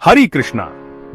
हरि कृष्णा।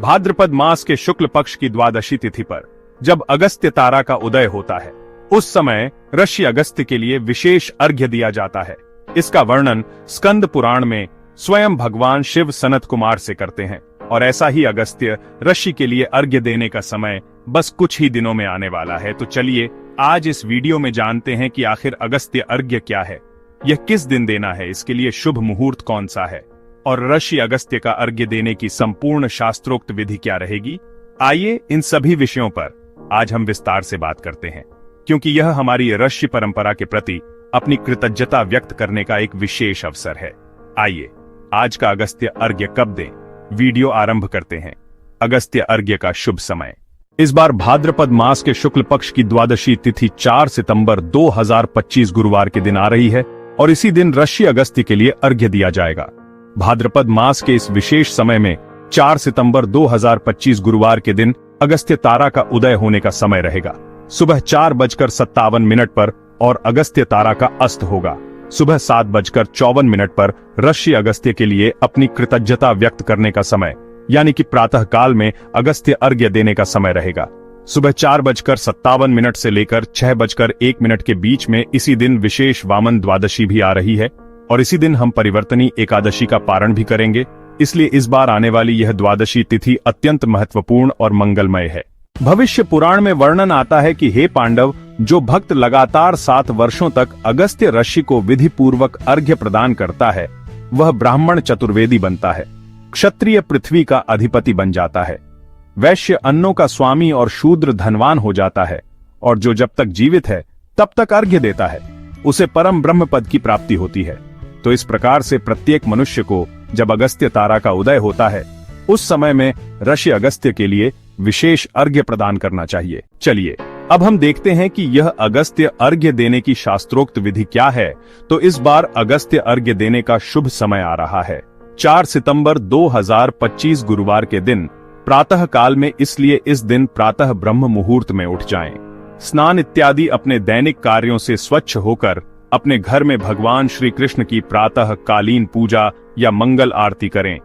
भाद्रपद मास के शुक्ल पक्ष की द्वादशी तिथि पर जब अगस्त्य तारा का उदय होता है, उस समय ऋषि अगस्त्य के लिए विशेष अर्घ्य दिया जाता है। इसका वर्णन स्कंद पुराण में स्वयं भगवान शिव सनत कुमार से करते हैं और ऐसा ही अगस्त्य ऋषि के लिए अर्घ्य देने का समय बस कुछ ही दिनों में आने वाला है। तो चलिए आज इस वीडियो में जानते हैं कि आखिर अगस्त्य अर्घ्य क्या है, यह किस दिन देना है, इसके लिए शुभ मुहूर्त कौन सा है और ऋषि अगस्त्य का अर्घ्य देने की संपूर्ण शास्त्रोक्त विधि क्या रहेगी। आइए इन सभी विषयों पर आज हम विस्तार से बात करते हैं, क्योंकि यह हमारी ऋषि परंपरा के प्रति अपनी कृतज्ञता व्यक्त करने का एक विशेष अवसर है। आइए आज का अगस्त्य अर्घ्य कब दें, वीडियो आरंभ करते हैं। अगस्त्य अर्घ्य का शुभ समय इस बार भाद्रपद मास के शुक्ल पक्ष की द्वादशी तिथि 4 सितंबर 2025 गुरुवार के दिन आ रही है और इसी दिन ऋषि अगस्त्य के लिए अर्घ्य दिया जाएगा। भाद्रपद मास के इस विशेष समय में 4 सितंबर 2025 गुरुवार के दिन अगस्त्य तारा का उदय होने का समय रहेगा। सुबह 4:57 पर और अगस्त्य तारा का अस्त होगा। सुबह 7:54 पर ऋषि अगस्त्य के लिए अपनी कृतज्ञता व्यक्त करने का समय यानी कि प्रातः काल में अगस्त्य अर्घ्य देने का समय रहेगा। सुबह 4:57 से लेकर 6:01 के बीच में इसी दिन विशेष वामन द्वादशी भी आ रही है और इसी दिन हम परिवर्तनी एकादशी का पारण भी करेंगे। इसलिए इस बार आने वाली यह द्वादशी तिथि अत्यंत महत्वपूर्ण और मंगलमय है। भविष्य पुराण में वर्णन आता है कि हे पांडव, जो भक्त लगातार 7 वर्षों तक अगस्त्य ऋषि को विधि पूर्वक अर्घ्य प्रदान करता है, वह ब्राह्मण चतुर्वेदी बनता है, क्षत्रिय पृथ्वी का अधिपति बन जाता है, वैश्य अन्नों का स्वामी और शूद्र धनवान हो जाता है, और जो जब तक जीवित है तब तक अर्घ्य देता है उसे परम ब्रह्म पद की प्राप्ति होती है। तो इस प्रकार से प्रत्येक मनुष्य को जब अगस्त्य तारा का उदय होता है, उस समय में ऋषि अगस्त्य के लिए विशेष अर्घ्य प्रदान करना चाहिए। चलिए अब हम देखते हैं कि यह अगस्त्य अर्घ्य देने की शास्त्रोक्त विधि क्या है। तो इस बार अगस्त्य अर्घ्य देने का शुभ समय आ रहा है 4 सितंबर 2025 गुरुवार के दिन प्रातः काल में, इसलिए इस दिन प्रातः ब्रह्म मुहूर्त में उठ जाएं। स्नान इत्यादि अपने दैनिक कार्यों से स्वच्छ होकर अपने घर में भगवान श्री कृष्ण की प्रातः कालीन पूजा या मंगल आरती करें।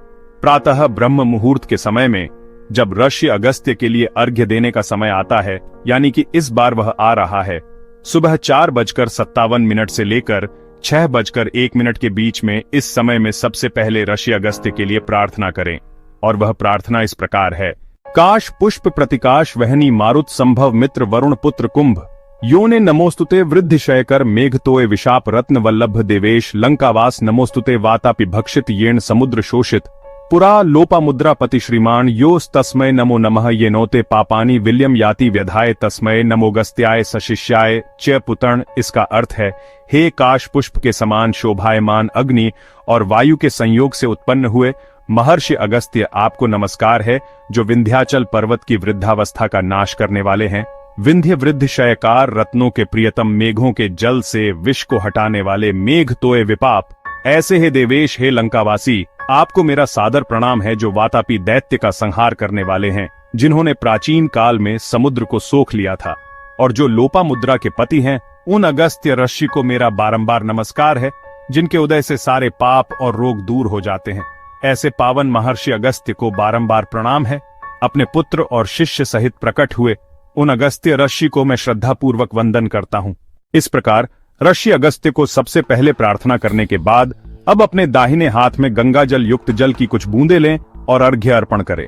प्रातः ब्रह्म मुहूर्त के समय में जब ऋषि अगस्त्य के लिए अर्घ्य देने का समय आता है, यानी कि इस बार वह आ रहा है, सुबह 4:57 से लेकर 6:01 के बीच में, इस समय में सबसे पहले ऋषि अगस्त्य के लिए प्रार्थना करें और वह प्रार्थना इस प्रकार है। काश पुष्प प्रतिकाश वहनी मारुत संभव मित्र वरुण पुत्र कुंभ योने नमोस्तुते वृद्धिशयकर मेघतोय विशाप रत्न वल्लभ देवेश लंकावास नमोस्तुते वातापि भक्षित येन समुद्र शोषित पुरा लोपा मुद्रा पति श्रीमान योस तस्मय नमो नमः ये नोते पापानी विल्यम याति व्यधाय तस्मय नमोगस्त्याय सशिष्याय च पुतर्ण। इसका अर्थ है, हे काश पुष्प के समान शोभायमान अग्नि और वायु के संयोग से उत्पन्न हुए महर्षि अगस्त्य, आपको नमस्कार है, जो विंध्याचल पर्वत की वृद्धावस्था का नाश करने वाले हैं। विंध्य वृद्ध शयकार रत्नों के प्रियतम, मेघों के जल से विष को हटाने वाले, मेघ तोय विपाप ऐसे हे देवेश, हे लंकावासी, आपको मेरा सादर प्रणाम है, जो वातापी दैत्य का संहार करने वाले हैं, जिन्होंने प्राचीन काल में समुद्र को सोख लिया था, और जो लोपा मुद्रा के पति हैं, उन अगस्त्य ऋषि को मेरा बारंबार नमस्कार है, जिनके उदय से सारे पाप और रोग दूर हो जाते हैं। ऐसे पावन महर्षि अगस्त्य को बारंबार प्रणाम है। अपने पुत्र और शिष्य सहित प्रकट हुए उन अगस्त्य ऋषि को मैं श्रद्धापूर्वक वंदन करता हूँ। इस प्रकार ऋषि अगस्त्य को सबसे पहले प्रार्थना करने के बाद अब अपने दाहिने हाथ में गंगा जल युक्त जल की कुछ बूंदें लें और अर्घ्य अर्पण करें।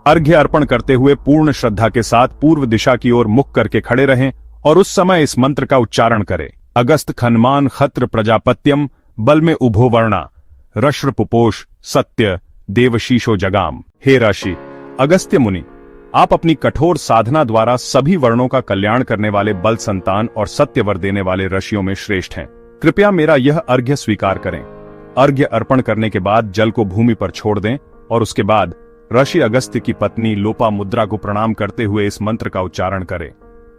अर्घ्य अर्पण करते हुए पूर्ण श्रद्धा के साथ पूर्व दिशा की ओर मुख करके खड़े रहें और उस समय इस मंत्र का उच्चारण करें। अगस्त खन्मान खत्र प्रजापत्यम बल में उभो वर्णा रश्र पुपोष सत्य देवशीशो जगाम। हे ऋषि अगस्त्य मुनि, आप अपनी कठोर साधना द्वारा सभी वर्णों का कल्याण करने वाले बल संतान और सत्यवर देने वाले ऋषियों में श्रेष्ठ हैं। कृपया मेरा यह अर्घ्य स्वीकार करें। अर्घ्य अर्पण करने के बाद जल को भूमि पर छोड़ दें और उसके बाद ऋषि अगस्त्य की पत्नी लोपा मुद्रा को प्रणाम करते हुए इस मंत्र का उच्चारण करें।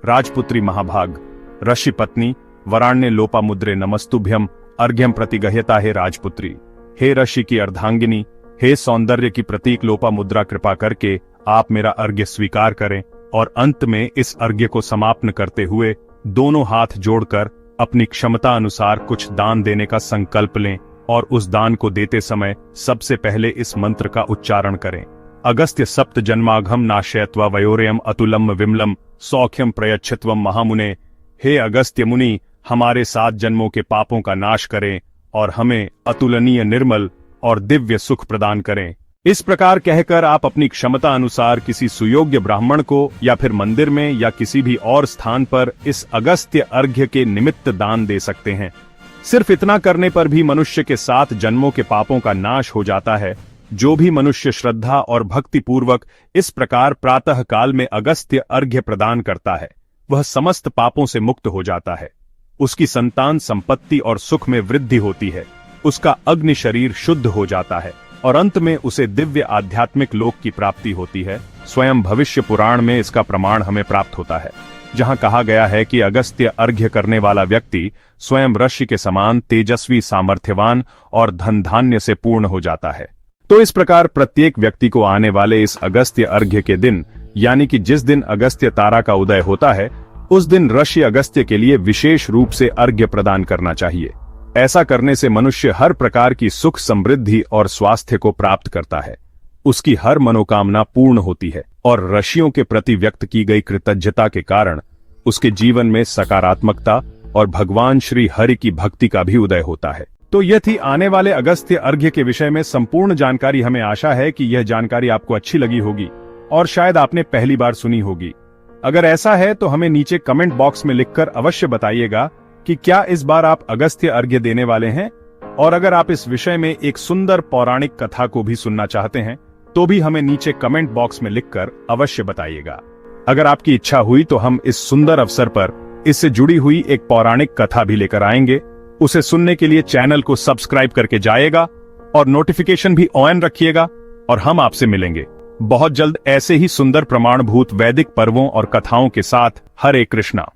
राजपुत्री महाभाग ऋषि पत्नी वराण्य लोपा मुद्रे नमस्तुभ्यम अर्घ्यम प्रतिगह्यता। हे राजपुत्री, हे ऋषि की अर्धांगिनी, हे सौंदर्य की प्रतीक लोपा मुद्रा, कृपा करके आप मेरा अर्घ्य स्वीकार करें और अंत में इस अर्घ्य को समाप्त करते हुए दोनों हाथ जोड़कर अपनी क्षमता अनुसार कुछ दान देने का संकल्प लें और उस दान को देते समय सबसे पहले इस मंत्र का उच्चारण करें। अगस्त्य सप्त जन्माघम नाशयत्वा वयोरयम अतुलम विमलम सौख्यम प्रयच्छत्वम महामुने। हे अगस्त्य मुनि, हमारे 7 जन्मों के पापों का नाश करें और हमें अतुलनीय निर्मल और दिव्य सुख प्रदान करें। इस प्रकार कहकर आप अपनी क्षमता अनुसार किसी सुयोग्य ब्राह्मण को या फिर मंदिर में या किसी भी और स्थान पर इस अगस्त्य अर्घ्य के निमित्त दान दे सकते हैं। सिर्फ इतना करने पर भी मनुष्य के 7 जन्मों के पापों का नाश हो जाता है। जो भी मनुष्य श्रद्धा और भक्ति पूर्वक इस प्रकार प्रातः काल में अगस्त्य अर्घ्य प्रदान करता है, वह समस्त पापों से मुक्त हो जाता है। उसकी संतान संपत्ति और सुख में वृद्धि होती है, उसका अग्नि शरीर शुद्ध हो जाता है और अंत में उसे दिव्य आध्यात्मिक लोक की प्राप्ति होती है। स्वयं भविष्य पुराण में इसका प्रमाण हमें प्राप्त होता है, जहां कहा गया है कि अगस्त्य अर्घ्य करने वाला व्यक्ति स्वयं ऋषि के समान तेजस्वी, सामर्थ्यवान और धन धान्य से पूर्ण हो जाता है। तो इस प्रकार प्रत्येक व्यक्ति को आने वाले इस अगस्त्य अर्घ्य के दिन, यानी कि जिस दिन अगस्त्य तारा का उदय होता है, उस दिन ऋषि अगस्त्य के लिए विशेष रूप से अर्घ्य प्रदान करना चाहिए। ऐसा करने से मनुष्य हर प्रकार की सुख, समृद्धि और स्वास्थ्य को प्राप्त करता है। उसकी हर मनोकामना पूर्ण होती है और ऋषियों के प्रति व्यक्त की गई कृतज्ञता के कारण उसके जीवन में सकारात्मकता और भगवान श्री हरि की भक्ति का भी उदय होता है। तो यह थी आने वाले अगस्त्य अर्घ्य के विषय में संपूर्ण जानकारी। हमें आशा है कि यह जानकारी आपको अच्छी लगी होगी और शायद आपने पहली बार सुनी होगी। अगर ऐसा है तो हमें नीचे कमेंट बॉक्स में लिखकर अवश्य बताइएगा कि क्या इस बार आप अगस्त्य अर्घ्य देने वाले हैं। और अगर आप इस विषय में एक सुंदर पौराणिक कथा को भी सुनना चाहते हैं तो भी हमें नीचे कमेंट बॉक्स में लिखकर अवश्य बताइएगा। अगर आपकी इच्छा हुई तो हम इस सुंदर अवसर पर इससे जुड़ी हुई एक पौराणिक कथा भी लेकर आएंगे। उसे सुनने के लिए चैनल को सब्सक्राइब करके जाइएगा और नोटिफिकेशन भी ऑन रखिएगा और हम आपसे मिलेंगे बहुत जल्द ऐसे ही सुंदर प्रमाणभूत वैदिक पर्वों और कथाओं के साथ। हरे कृष्णा।